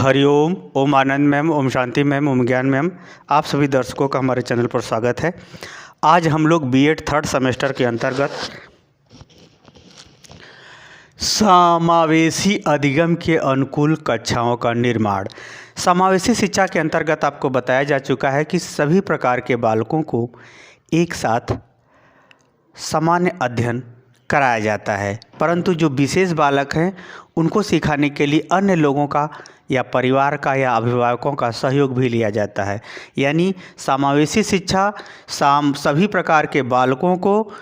हरिओम। ओम आनंद ma'am, Om Shanti ma'am, ओम ज्ञान ma'am, आप सभी दर्शकों का हमारे चैनल पर स्वागत है। आज हम लोग बीएड थर्ड सेमेस्टर के अंतर्गत समावेशी अधिगम के अनुकूल कक्षाओं का निर्माण, समावेशी शिक्षा के अंतर्गत आपको बताया जा चुका है कि सभी प्रकार के बालकों को एक साथ सामान्य अध्ययन कराया जाता है, परंतु जो विशेष बालक हैं उनको सिखाने के लिए अन्य लोगों का या परिवार का या अभिभावकों का सहयोग भी लिया जाता है। यानी समावेशी शिक्षा सभी प्रकार के बालकों को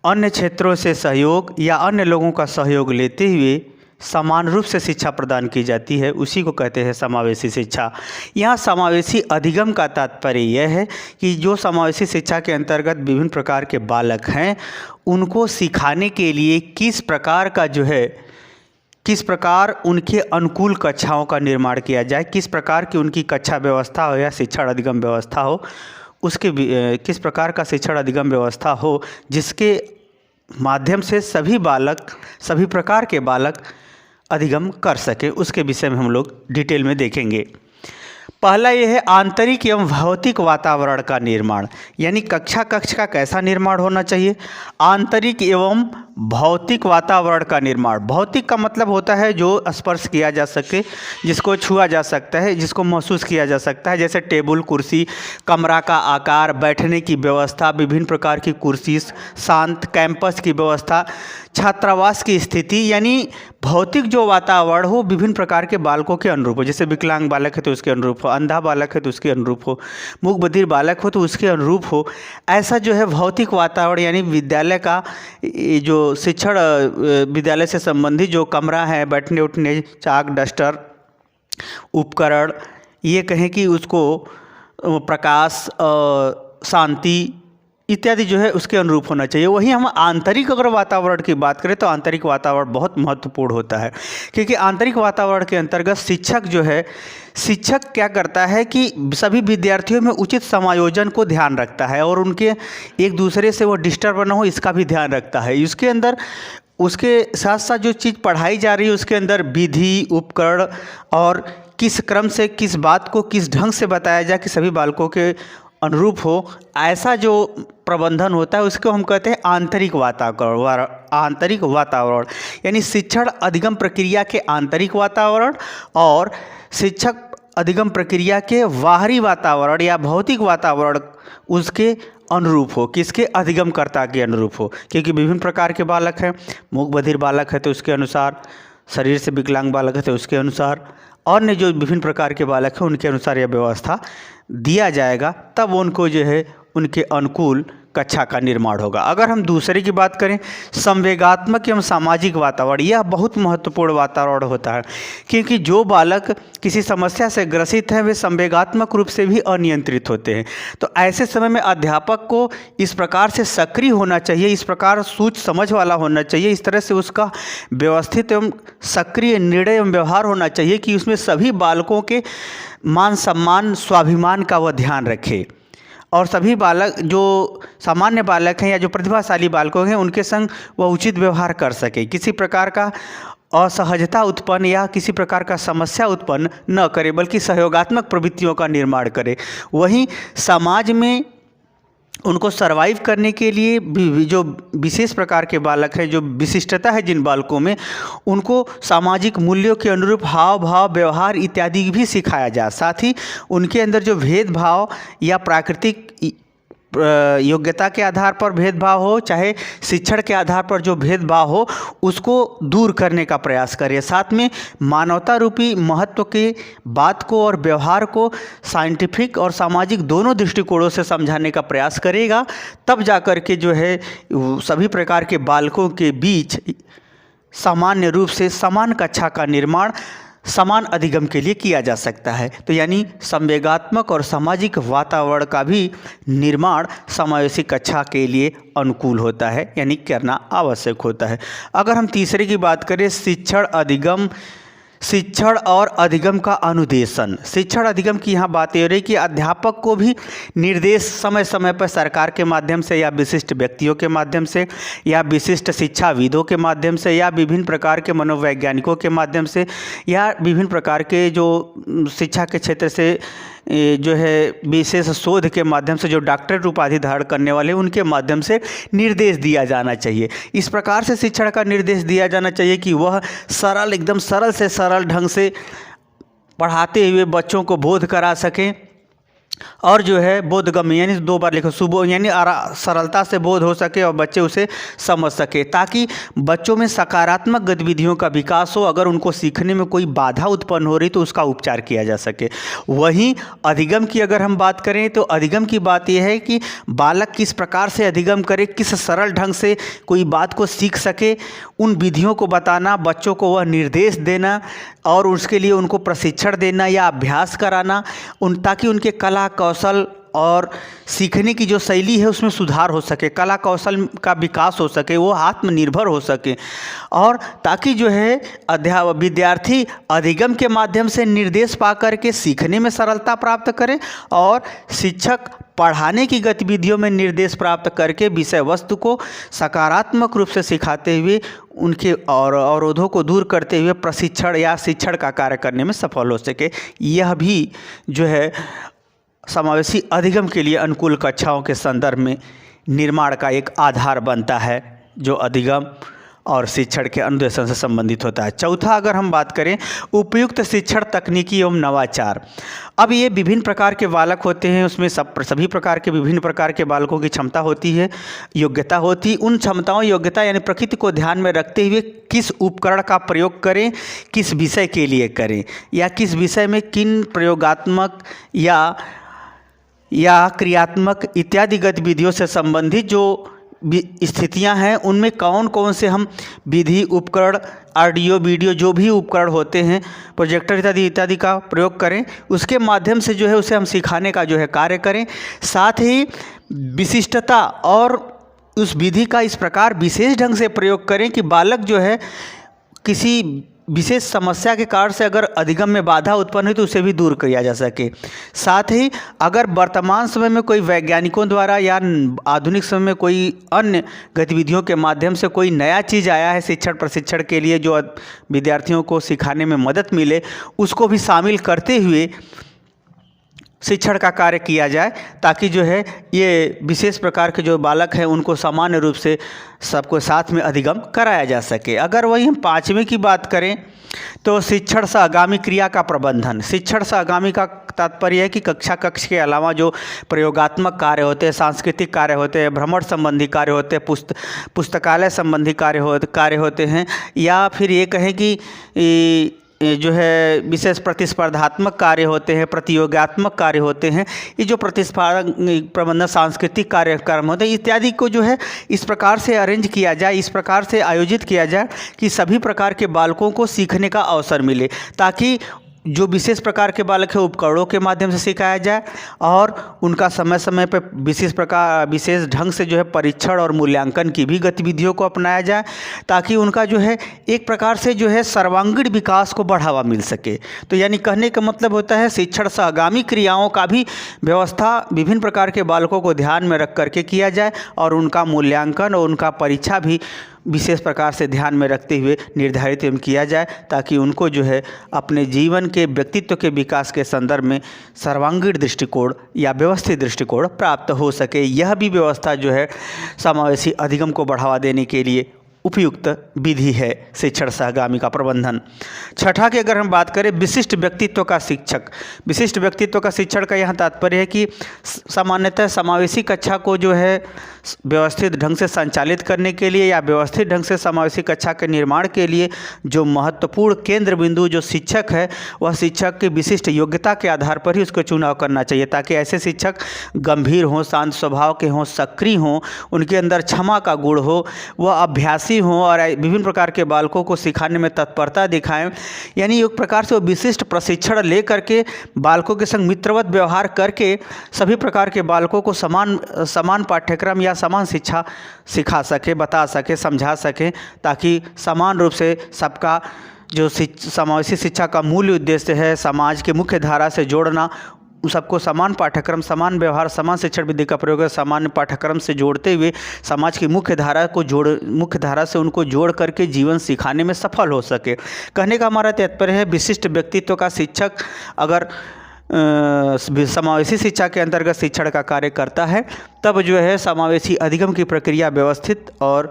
अन्य क्षेत्रों से सहयोग या अन्य लोगों का सहयोग लेते हुए समान रूप से शिक्षा प्रदान की जाती है, उसी को कहते हैं समावेशी शिक्षा। यहाँ समावेशी अधिगम का तात्पर्य यह है कि जो समावेशी शिक्षा के अंतर्गत विभिन्न प्रकार के बालक हैं उनको सिखाने के लिए किस प्रकार उनके अनुकूल कक्षाओं का निर्माण किया जाए, किस प्रकार की उनकी कक्षा व्यवस्था हो या शिक्षण अधिगम व्यवस्था हो, किस प्रकार का शिक्षण अधिगम व्यवस्था हो जिसके माध्यम से सभी प्रकार के बालक अधिगम कर सके, उसके विषय में हम लोग डिटेल में देखेंगे। पहला यह है आंतरिक एवं भौतिक वातावरण का निर्माण। यानी कक्षा का कैसा निर्माण होना चाहिए। आंतरिक एवं भौतिक वातावरण का निर्माण। भौतिक का मतलब होता है जो स्पर्श किया जा सके, जिसको छुआ जा सकता है, जिसको महसूस किया जा सकता है, जैसे टेबल, कुर्सी, कमरा का आकार, बैठने की व्यवस्था, विभिन्न प्रकार की कुर्सी, शांत कैंपस की व्यवस्था, छात्रावास की स्थिति। यानी भौतिक जो वातावरण हो विभिन्न प्रकार के बालकों के अनुरूप हो, जैसे विकलांग बालक है तो उसके अनुरूप हो, अंधा बालक है तो उसके अनुरूप हो, मूक बधिर बालक हो तो उसके अनुरूप हो। ऐसा जो है भौतिक वातावरण यानी विद्यालय का जो शिक्षण विद्यालय से संबंधित जो कमरा है, बैठने उठने, चाक, डस्टर, उपकरण, ये कहें कि उसको प्रकाश, शांति इत्यादि जो है उसके अनुरूप होना चाहिए। वहीं हम आंतरिक अगर वातावरण की बात करें तो आंतरिक वातावरण बहुत महत्वपूर्ण होता है, क्योंकि आंतरिक वातावरण के अंतर्गत शिक्षक क्या करता है कि सभी विद्यार्थियों में उचित समायोजन को ध्यान रखता है और उनके एक दूसरे से वो डिस्टर्ब न हो इसका भी ध्यान रखता है। इसके अंदर उसके साथ साथ जो चीज़ पढ़ाई जा रही है उसके अंदर विधि, उपकरण और किस क्रम से किस बात को किस ढंग से बताया जाए कि सभी बालकों के अनुरूप हो, ऐसा जो प्रबंधन होता है उसको हम कहते हैं आंतरिक वातावरण। यानी शिक्षण अधिगम प्रक्रिया के आंतरिक वातावरण और शिक्षक अधिगम प्रक्रिया के बाहरी वातावरण या भौतिक वातावरण उसके अनुरूप हो, किसके अधिगमकर्ता के अनुरूप हो। क्योंकि विभिन्न प्रकार के बालक हैं, मूक बधिर बालक है तो उसके अनुसार, शरीर से विकलांग बालक है तो उसके अनुसार, अन्य जो विभिन्न प्रकार के बालक हैं उनके अनुसार यह व्यवस्था दिया जाएगा, तब उनको जो है उनके अनुकूल कक्षा का निर्माण होगा। अगर हम दूसरे की बात करें, संवेगात्मक एवं सामाजिक वातावरण, यह बहुत महत्वपूर्ण वातावरण होता है, क्योंकि जो बालक किसी समस्या से ग्रसित हैं वे संवेगात्मक रूप से भी अनियंत्रित होते हैं। तो ऐसे समय में अध्यापक को इस प्रकार से सक्रिय होना चाहिए, इस प्रकार सूझ समझ वाला होना चाहिए, इस तरह से उसका व्यवस्थित एवं सक्रिय निर्णय एवं व्यवहार होना चाहिए कि उसमें सभी बालकों के मान सम्मान, स्वाभिमान का वह ध्यान रखे और सभी बालक जो सामान्य बालक हैं या जो प्रतिभाशाली बालकों हैं उनके संग वह उचित व्यवहार कर सके, किसी प्रकार का असहजता उत्पन्न या किसी प्रकार का समस्या उत्पन्न न करे, बल्कि सहयोगात्मक प्रवृत्तियों का निर्माण करे। वहीं समाज में उनको सरवाइव करने के लिए जो विशेष प्रकार के बालक हैं, जो विशिष्टता है जिन बालकों में, उनको सामाजिक मूल्यों के अनुरूप हाव भाव, व्यवहार इत्यादि भी सिखाया जाए। साथ ही उनके अंदर जो भेदभाव या प्राकृतिक योग्यता के आधार पर भेदभाव हो, चाहे शिक्षण के आधार पर जो भेदभाव हो, उसको दूर करने का प्रयास करें। साथ में मानवता रूपी महत्व के बात को और व्यवहार को साइंटिफिक और सामाजिक दोनों दृष्टिकोणों से समझाने का प्रयास करेगा, तब जाकर के जो है सभी प्रकार के बालकों के बीच सामान्य रूप से समान कक्षा का निर्माण समान अधिगम के लिए किया जा सकता है। तो यानी संवेगात्मक और सामाजिक वातावरण का भी निर्माण समावेशी कक्षा के लिए अनुकूल होता है, यानी करना आवश्यक होता है। अगर हम तीसरे की बात करें, शिक्षण अधिगम शिक्षण और अधिगम का अनुदेशन। शिक्षण अधिगम की यहाँ बात हो रही कि अध्यापक को भी निर्देश समय समय पर सरकार के माध्यम से या विशिष्ट व्यक्तियों के माध्यम से या विशिष्ट शिक्षाविदों के माध्यम से या विभिन्न प्रकार के मनोवैज्ञानिकों के माध्यम से या विभिन्न प्रकार के जो शिक्षा के क्षेत्र से जो है विशेष शोध के माध्यम से जो डॉक्टर उपाधि धारण करने वाले उनके माध्यम से निर्देश दिया जाना चाहिए। इस प्रकार से शिक्षण का निर्देश दिया जाना चाहिए कि वह सरल, एकदम सरल से सरल ढंग से पढ़ाते हुए बच्चों को बोध करा सकें और जो है बोधगम्य यानी 2 बार लिखो सुबोध यानी सरलता से बोध हो सके और बच्चे उसे समझ सके, ताकि बच्चों में सकारात्मक गतिविधियों का विकास हो। अगर उनको सीखने में कोई बाधा उत्पन्न हो रही तो उसका उपचार किया जा सके। वहीं अधिगम की अगर हम बात करें तो अधिगम की बात यह है कि बालक किस प्रकार से अधिगम करे, किस सरल ढंग से कोई बात को सीख सके, उन विधियों को बताना, बच्चों को वह निर्देश देना और उसके लिए उनको प्रशिक्षण देना या अभ्यास कराना ताकि उनके कला कौशल और सीखने की जो शैली है उसमें सुधार हो सके, कला कौशल का विकास हो सके, वो आत्मनिर्भर हो सके और ताकि जो है विद्यार्थी अधिगम के माध्यम से निर्देश पा करके सीखने में सरलता प्राप्त करें और शिक्षक पढ़ाने की गतिविधियों में निर्देश प्राप्त करके विषय वस्तु को सकारात्मक रूप से सिखाते हुए उनके और अवरोधों को दूर करते हुए प्रशिक्षण या शिक्षण का कार्य करने में सफल हो सके। यह भी जो है समावेशी अधिगम के लिए अनुकूल कक्षाओं के संदर्भ में निर्माण का एक आधार बनता है, जो अधिगम और शिक्षण के अनुदेशन से संबंधित होता है। चौथा अगर हम बात करें उपयुक्त शिक्षण तकनीकी एवं नवाचार। अब ये विभिन्न प्रकार के बालक होते हैं, उसमें सभी प्रकार के विभिन्न प्रकार के बालकों की क्षमता होती है, योग्यता होती है। उन क्षमताओं योग्यता यानी प्रकृति को ध्यान में रखते हुए किस उपकरण का प्रयोग करें, किस विषय के लिए करें या किस विषय में किन प्रयोगात्मक या क्रियात्मक इत्यादि गतिविधियों से संबंधित जो स्थितियां हैं उनमें कौन कौन से हम विधि उपकरण ऑडियो वीडियो जो भी उपकरण होते हैं प्रोजेक्टर इत्यादि का प्रयोग करें, उसके माध्यम से जो है उसे हम सिखाने का जो है कार्य करें। साथ ही विशिष्टता और उस विधि का इस प्रकार विशेष ढंग से प्रयोग करें कि बालक जो है किसी विशेष समस्या के कारण से अगर अधिगम में बाधा उत्पन्न हुई तो उसे भी दूर किया जा सके। साथ ही अगर वर्तमान समय में कोई वैज्ञानिकों द्वारा या आधुनिक समय में कोई अन्य गतिविधियों के माध्यम से कोई नया चीज़ आया है शिक्षण प्रशिक्षण के लिए जो विद्यार्थियों को सिखाने में मदद मिले, उसको भी शामिल करते हुए शिक्षण का कार्य किया जाए, ताकि जो है ये विशेष प्रकार के जो बालक हैं उनको सामान्य रूप से सबको साथ में अधिगम कराया जा सके। अगर वही हम 5वें की बात करें तो शिक्षण से आगामी क्रिया का प्रबंधन। शिक्षण से आगामी का तात्पर्य है कि कक्ष के अलावा जो प्रयोगात्मक कार्य होते हैं, सांस्कृतिक कार्य होते हैं, भ्रमण संबंधी कार्य होते हैं, पुस्तकालय संबंधी कार्य होते हैं, या फिर ये कहें कि जो है विशेष प्रतिस्पर्धात्मक कार्य होते हैं, प्रतियोगात्मक कार्य होते हैं, ये जो प्रतिस्पर्धा प्रबंधन सांस्कृतिक कार्यक्रम होते हैं इत्यादि को जो है इस प्रकार से अरेंज किया जाए, इस प्रकार से आयोजित किया जाए कि सभी प्रकार के बालकों को सीखने का अवसर मिले, ताकि जो विशेष प्रकार के बालक है उपकरणों के माध्यम से सिखाया जाए और उनका समय समय पर विशेष ढंग से जो है परीक्षण और मूल्यांकन की भी गतिविधियों को अपनाया जाए, ताकि उनका जो है एक प्रकार से जो है सर्वांगीण विकास को बढ़ावा मिल सके। तो यानी कहने का मतलब होता है शिक्षण से आगामी क्रियाओं का भी व्यवस्था विभिन्न प्रकार के बालकों को ध्यान में रख करके किया जाए और उनका मूल्यांकन और उनका परीक्षा भी विशेष प्रकार से ध्यान में रखते हुए निर्धारित एवं किया जाए, ताकि उनको जो है अपने जीवन के व्यक्तित्व के विकास के संदर्भ में सर्वांगीण दृष्टिकोण या व्यवस्थित दृष्टिकोण प्राप्त हो सके। यह भी व्यवस्था जो है समावेशी अधिगम को बढ़ावा देने के लिए उपयुक्त विधि है शिक्षण सहगामी का प्रबंधन। छठा की अगर हम बात करें विशिष्ट व्यक्तित्व का शिक्षक। विशिष्ट व्यक्तित्व का शिक्षण का यहाँ तात्पर्य है कि सामान्यतः समावेशी कक्षा को जो है व्यवस्थित ढंग से संचालित करने के लिए या व्यवस्थित ढंग से समावेशी कक्षा के निर्माण के लिए जो महत्वपूर्ण केंद्र बिंदु जो शिक्षक है वह शिक्षक की विशिष्ट योग्यता के आधार पर ही उसको चुनाव करना चाहिए, ताकि ऐसे शिक्षक गंभीर हों, शांत स्वभाव के हों, सक्रिय हों, उनके अंदर क्षमा का गुण हो, वह अभ्यासी हों और विभिन्न प्रकार के बालकों को सिखाने में तत्परता दिखाएं। यानी एक प्रकार से वो विशिष्ट प्रशिक्षण ले करके बालकों के संग मित्रवत व्यवहार करके सभी प्रकार के बालकों को समान पाठ्यक्रम या समान शिक्षा सिखा सके, बता सके, समझा सके, ताकि समान रूप से सबका जो समावेशी शिक्षा का मूल उद्देश्य है समाज के मुख्य धारा से जोड़ना, सबको समान पाठ्यक्रम, समान व्यवहार, समान शिक्षण विधि का प्रयोग सामान्य पाठ्यक्रम से जोड़ते हुए समाज की मुख्य धारा से उनको जोड़ करके जीवन सिखाने में सफल हो सके। कहने का हमारा तात्पर्य है विशिष्ट व्यक्तित्व का शिक्षक अगर समावेशी शिक्षा के अंतर्गत शिक्षण का कार्य करता है तब जो है समावेशी अधिगम की प्रक्रिया व्यवस्थित और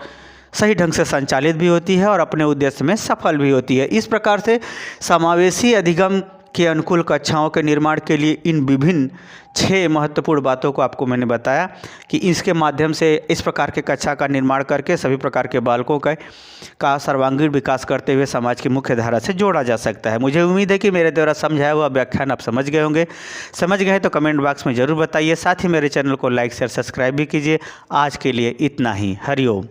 सही ढंग से संचालित भी होती है और अपने उद्देश्य में सफल भी होती है। इस प्रकार से समावेशी अधिगम के अनुकूल कक्षाओं के निर्माण के लिए इन विभिन्न 6 महत्वपूर्ण बातों को आपको मैंने बताया कि इसके माध्यम से इस प्रकार के कक्षा का निर्माण करके सभी प्रकार के बालकों का सर्वांगीण विकास करते हुए समाज की मुख्य धारा से जोड़ा जा सकता है। मुझे उम्मीद है कि मेरे द्वारा समझाया हुआ व्याख्यान आप समझ गए होंगे। समझ गए तो कमेंट बॉक्स में ज़रूर बताइए। साथ ही मेरे चैनल को लाइक शेयर सब्सक्राइब भी कीजिए। आज के लिए इतना ही। हरिओम।